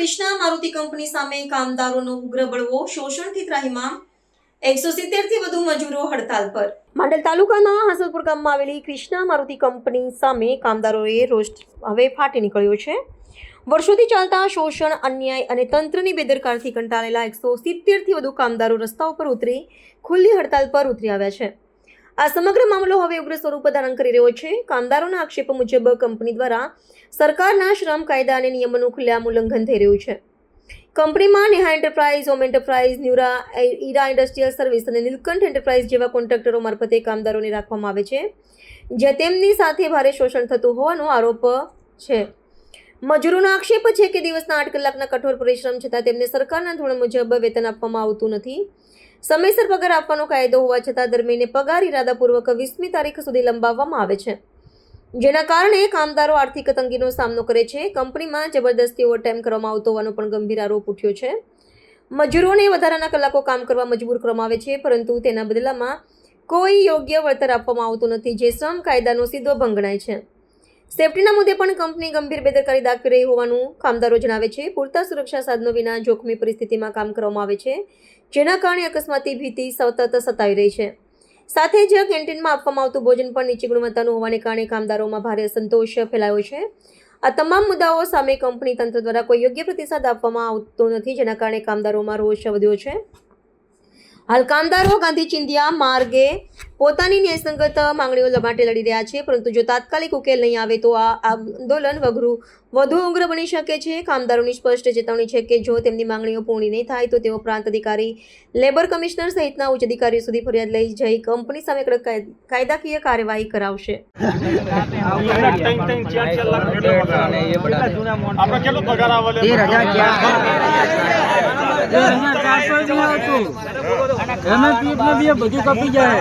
Krishna Maruti company સામે કામદારોનો ઉગ્ર બળવો, શોષણથી ત્રાહિમામ 170 થી વધુ મજૂરો હડતાલ પર। માંડલ તાલુકાના હાંસલપુર ગામમાં આવેલી કૃષ્ણા મારુતિ કંપની સામે કામદારોએ રોષ હવે ફાટી નીકળ્યો છે। વર્ષોથી ચાલતા શોષણ, અન્યાય અને તંત્રની બેદરકારીથી કંટાળેલા 170 થી વધુ કામદારો રસ્તાઓ પર ઉતરી ખુલ્લી હડતાલ પર ઉતરી આવ્યા છે। આ સમગ્ર મામલો હવે ઉગ્ર સ્વરૂપ ધારણ કરી રહ્યો છે। કામદારોના આક્ષેપો મુજબ કંપની દ્વારા સરકારના શ્રમ કાયદા અને નિયમોનું ખુલ્લેઆમ ઉલ્લંઘન થઈ રહ્યું છે। કંપનીમાં નેહા એન્ટરપ્રાઇઝ, હોમ એન્ટરપ્રાઇઝ, ન્યુરા, ઈરા ઇન્ડસ્ટ્રીયલ સર્વિસ અને નીલકંઠ એન્ટરપ્રાઇઝ જેવા કોન્ટ્રાક્ટરો મારફતે કામદારોને રાખવામાં આવે છે, જે તેમની સાથે ભારે શોષણ થતું હોવાનો આરોપ છે। મજૂરોનો આક્ષેપ છે કે દિવસના 8 કલાકના કઠોર પરિશ્રમ છતાં તેમને સરકારના ધોરણ મુજબ વેતન આપવામાં આવતું નથી। સમયસર પગાર આપવાનો કાયદો હોવા છતાં દર મહિને પગાર ઇરાદાપૂર્વક 20મી તારીખ સુધી લંબાવવામાં આવે છે, જેના કારણે કામદારો આર્થિક તંગીનો સામનો કરે છે। કંપનીમાં જબરદસ્તી ઓવરટાઈમ કરવામાં આવતો હોવાનો પણ ગંભીર આરોપ ઉઠ્યો છે। મજૂરોને વધારાના કલાકો કામ કરવા મજબૂર કરવામાં આવે છે, પરંતુ તેના બદલામાં કોઈ યોગ્ય વળતર આપવામાં આવતું નથી, જે શ્રમ કાયદાનો સીધો ભંગ ગણાય છે। સેફટીના મુદ્દે પણ કંપની ગંભીર બેદરકારી દાખવી રહી હોવાનું કામદારો જણાવે છે। પૂરતા સુરક્ષા સાધનો વિના જોખમી પરિસ્થિતિમાં કામ કરવામાં આવે છે, જેના કારણે અકસ્માતની ભીતિ સતત સતાવી રહી છે। સાથે જ કેન્ટીનમાં આપવામાં આવતું ભોજન પણ નીચી ગુણવત્તાનું હોવાને કારણે કામદારોમાં ભારે અસંતોષ ફેલાયો છે। આ તમામ મુદ્દાઓ સામે કંપની તંત્ર દ્વારા કોઈ યોગ્ય પ્રતિસાદ આપવામાં આવતો નથી, જેના કારણે કામદારોમાં રોષ વધ્યો છે। હાલ કામદારો ગાંધી ચિંધ્યા માર્ગે પોતાની ન્યાયસંગત માંગણીઓ માટે લડી રહ્યા છે, પરંતુ જો તાત્કાલિક ઉકેલ નહીં આવે તો આ આંદોલન વધુ ઉગ્ર બની શકે છે। કામદારોની સ્પષ્ટ ચેતવણી છે કે જો તેમની માંગણીઓ પૂર્ણ નહીં થાય તો તેઓ પ્રાંત અધિકારી, લેબર કમિશનર સહિતના ઉચ્ચ અધિકારીઓ સુધી ફરિયાદ લઈ જઈ કંપની સામે કડક કાયદાકીય કાર્યવાહી કરાવશે। બધું કપી જાય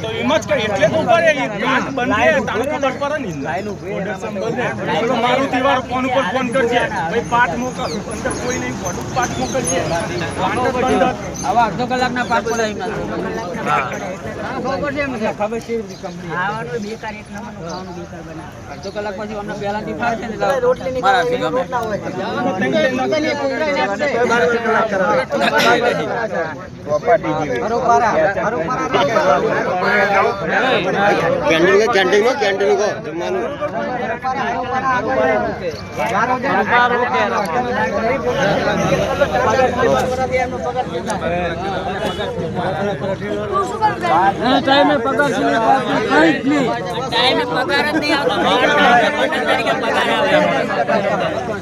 તો એમ જ કઈ એટલે ઉપર પ્લાન્ટ બંધ તાણું ખબર પડે ને લાઈન ઉપર મારુતિ વાળો ફોન ઉપર ફોન કરશે, ભાઈ પાટ મોકલ, અંદર કોઈ નહીં, ફોટો પાટ મોકલશે, પ્લાન્ટ બંધ હવે અડધો કલાકના પાટ પડાવી ખબર છે કંપની આવવાનું બેકાર એક નંબરનું ખાવાનું બેકાર બનાવે અડધો કલાક પછી અમને પહેલાથી ફાર છે ને રોટલી નીકળે રોટલા હોય कैंटीन को जमानो टाइम में पगार टाइम में पगार नहीं आता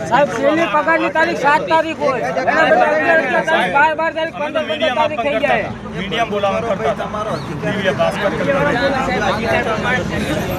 साहब सेली पगार की तारीख 7 तारीख હોય 12 તારીખ 15 તારીખ થઈ જાય મીડિયમ બોલાવવાનો તમારો